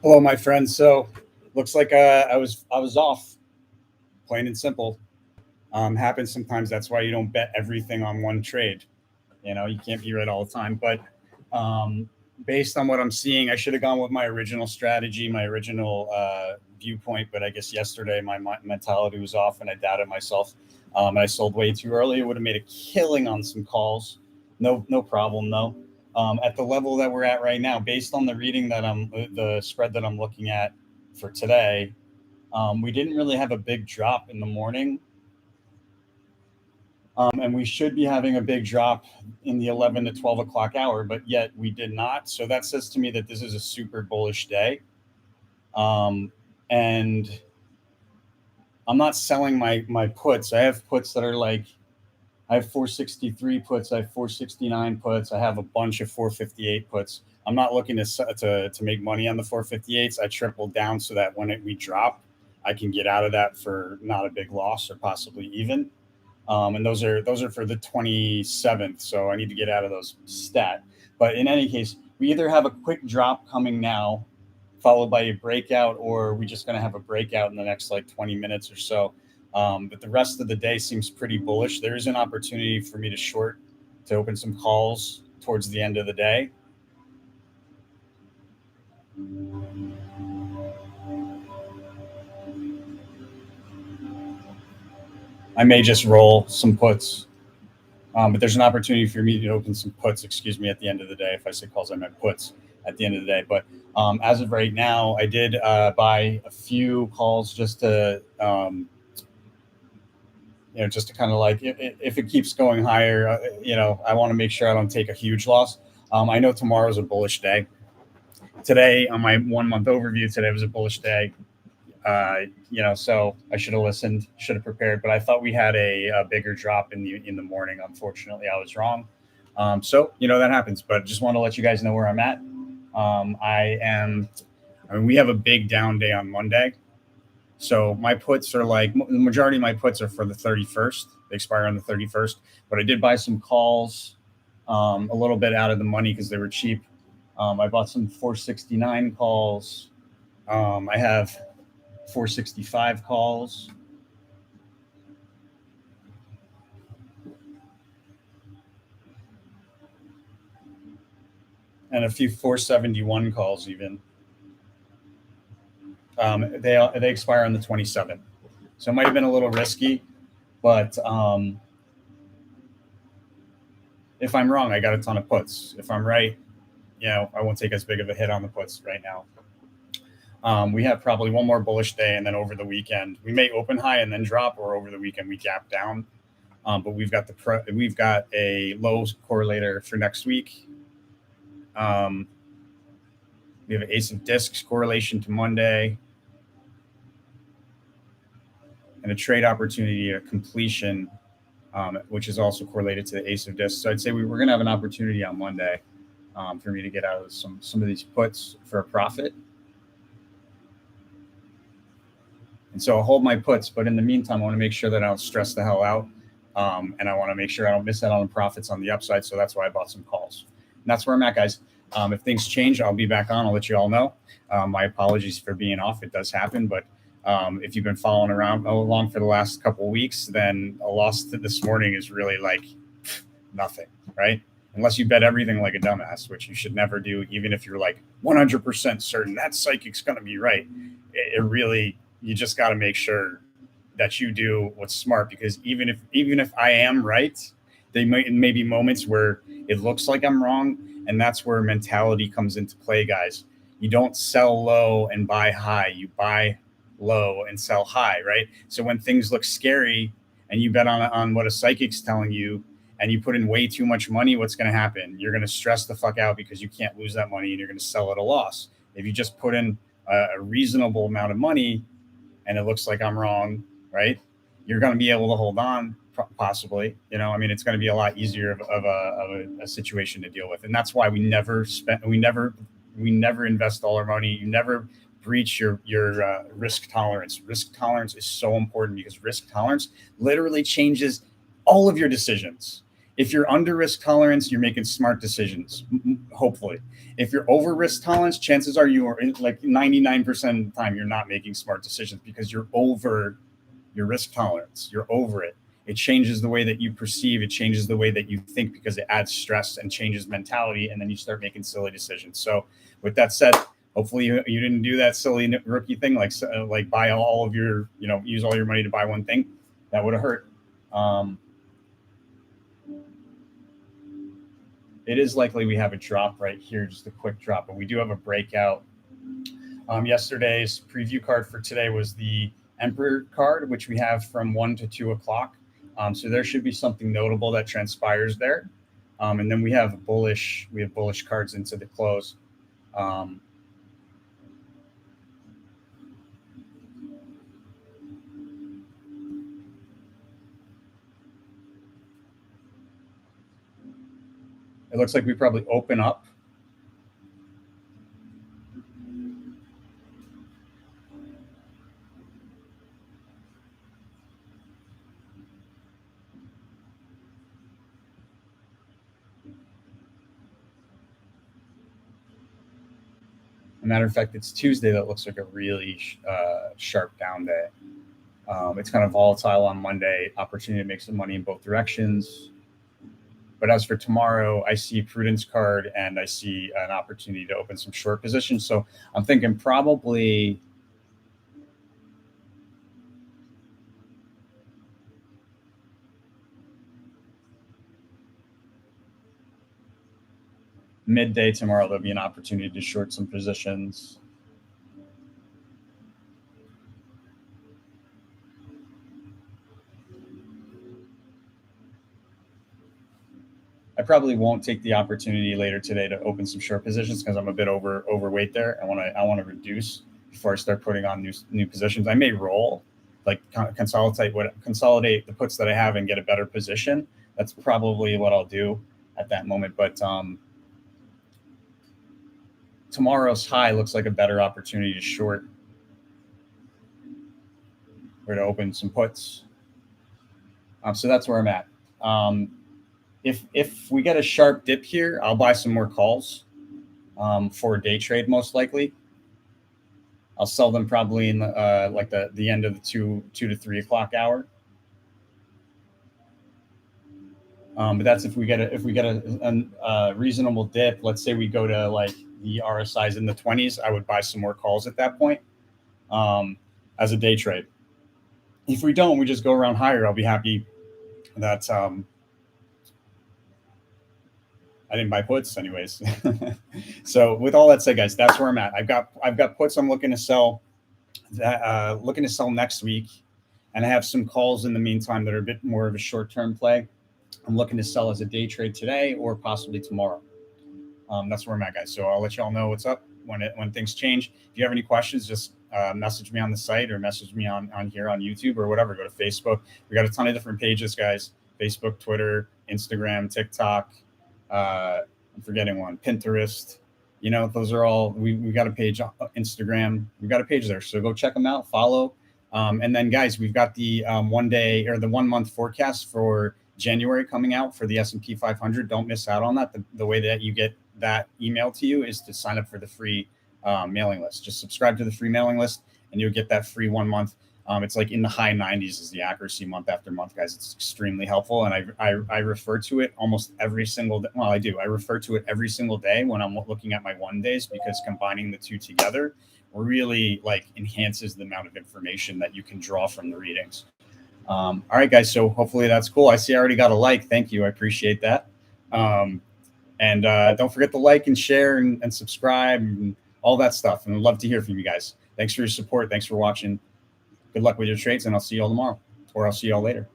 Hello, my friend. So, looks like I was off, plain and simple. Happens sometimes. That's why you don't bet everything on one trade. You can't be right all the time. But um, based on what I'm seeing, I should have gone with my original strategy, my original viewpoint. But I guess yesterday my mentality was off, and I doubted myself. And I sold way too early. It would have made a killing on some calls. No problem though. At the level that we're at right now, based on the reading that the spread that I'm looking at for today, we didn't really have a big drop in the morning, and we should be having a big drop in the 11 to 12 o'clock hour, but yet we did not. So that says to me that this is a super bullish day. And I'm not selling my puts. I have puts that are like, I have 463 puts, I have 469 puts, I have a bunch of 458 puts. I'm not looking to make money on the 458s. I tripled down so that when we drop, I can get out of that for not a big loss or possibly even. And those are for the 27th. So I need to get out of those stat. But in any case, we either have a quick drop coming now, followed by a breakout, or we're just going to have a breakout in the next like 20 minutes or so. But the rest of the day seems pretty bullish. There is an opportunity for me to short, to open some calls towards the end of the day. I may just roll some puts. But there's an opportunity for me to open some puts, excuse me, at the end of the day. If I say calls, I meant puts at the end of the day. But as of right now, I did buy a few calls just to, just to kind of like, if it keeps going higher, I want to make sure I don't take a huge loss. I know tomorrow's a bullish day. Today, on my 1 month overview, today was a bullish day. So I should have listened, should have prepared, but I thought we had a bigger drop in the morning. Unfortunately, I was wrong. So that happens, but just want to let you guys know where I'm at. We have a big down day on Monday. So my puts are like, the majority of my puts are for the 31st. They expire on the 31st, but I did buy some calls, a little bit out of the money because they were cheap. I bought some 469 calls. I have 465 calls. And a few 471 calls even. They expire on the 27th. So it might have been a little risky, but if I'm wrong, I got a ton of puts. If I'm right, I won't take as big of a hit on the puts right now. We have probably one more bullish day, and then over the weekend we may open high and then drop, or over the weekend we gap down. But we've got a low correlator for next week. We have an ace of discs correlation to Monday, and a trade opportunity, a completion, which is also correlated to the ace of discs. So I'd say we're going to have an opportunity on Monday for me to get out of some of these puts for a profit. And so I'll hold my puts, but in the meantime, I want to make sure that I don't stress the hell out. And I want to make sure I don't miss out on the profits on the upside. So that's why I bought some calls. And that's where I'm at, guys. If things change, I'll be back on. I'll let you all know. My apologies for being off. It does happen. But if you've been following along for the last couple of weeks, then a loss this morning is really like nothing, right? Unless you bet everything like a dumbass, which you should never do, even if you're like 100% certain that psychic's going to be right. You just got to make sure that you do what's smart, because even if I am right, may be moments where it looks like I'm wrong, and that's where mentality comes into play, guys. You don't sell low and buy high. You buy low and sell high, right? So when things look scary and you bet on what a psychic's telling you, and you put in way too much money, what's going to happen? You're going to stress the fuck out because you can't lose that money, and you're going to sell at a loss. If you just put in a reasonable amount of money and it looks like I'm wrong, right? You're going to be able to hold on, possibly. It's going to be a lot easier of a situation to deal with, and that's why we never invest all our money. You never breach your risk tolerance. Risk tolerance is so important, because risk tolerance literally changes all of your decisions. If you're under risk tolerance, you're making smart decisions, hopefully. If you're over risk tolerance, chances are you are like 99% of the time, you're not making smart decisions because you're over your risk tolerance. You're over it. It changes the way that you perceive. It changes the way that you think because it adds stress and changes mentality. And then you start making silly decisions. So with that said, hopefully you didn't do that silly rookie thing, like buy all of your, use all your money to buy one thing. That would have hurt. It is likely we have a drop right here, just a quick drop, but we do have a breakout. Yesterday's preview card for today was the Emperor card, which we have from 1 to 2 o'clock. So there should be something notable that transpires there. And then we have bullish cards into the close. It looks like we probably open up. As a matter of fact, it's Tuesday. That looks like a really sharp down day. It's kind of volatile on Monday. Opportunity to make some money in both directions. But as for tomorrow, I see prudence card and I see an opportunity to open some short positions. So I'm thinking probably midday tomorrow, there'll be an opportunity to short some positions. I probably won't take the opportunity later today to open some short positions because I'm a bit overweight there. I want to reduce before I start putting on new positions. I may roll, like consolidate the puts that I have and get a better position. That's probably what I'll do at that moment. But tomorrow's high looks like a better opportunity to short or to open some puts. So that's where I'm at. If we get a sharp dip here, I'll buy some more calls for a day trade, most likely. I'll sell them probably in the end of the 2 to 3 o'clock hour. But that's if we get a reasonable dip. Let's say we go to like the RSI's in the 20s, I would buy some more calls at that point as a day trade. If we don't, we just go around higher. I'll be happy that I didn't buy puts anyways. So with all that said, guys, that's where I'm at. I've got puts I'm looking to sell next week, and I have some calls in the meantime that are a bit more of a short-term play. I'm looking to sell as a day trade today or possibly tomorrow. That's where I'm at, guys. So I'll let y'all know what's up when things change. If you have any questions, just message me on the site or message me on here on YouTube or whatever. Go to Facebook. We got a ton of different pages, guys. Facebook, Twitter, Instagram, TikTok. I'm forgetting one. Pinterest. Those are all. We got a page on Instagram. We've got a page there. So go check them out. Follow. And then, guys, we've got the 1 day or the 1 month forecast for January coming out for the S&P 500. Don't miss out on that. The way that you get that email to you is to sign up for the free mailing list. Just subscribe to the free mailing list and you'll get that free 1 month. It's like in the high 90s is the accuracy month after month, guys. It's extremely helpful. And I refer to it almost every single day. Well, I do. I refer to it every single day when I'm looking at my 1 days, because combining the two together really enhances the amount of information that you can draw from the readings. All right, guys. So hopefully that's cool. I see I already got a like. Thank you. I appreciate that. And don't forget to like and share and subscribe and all that stuff. And I'd love to hear from you guys. Thanks for your support. Thanks for watching. Good luck with your trades, and I'll see you all tomorrow, or I'll see you all later.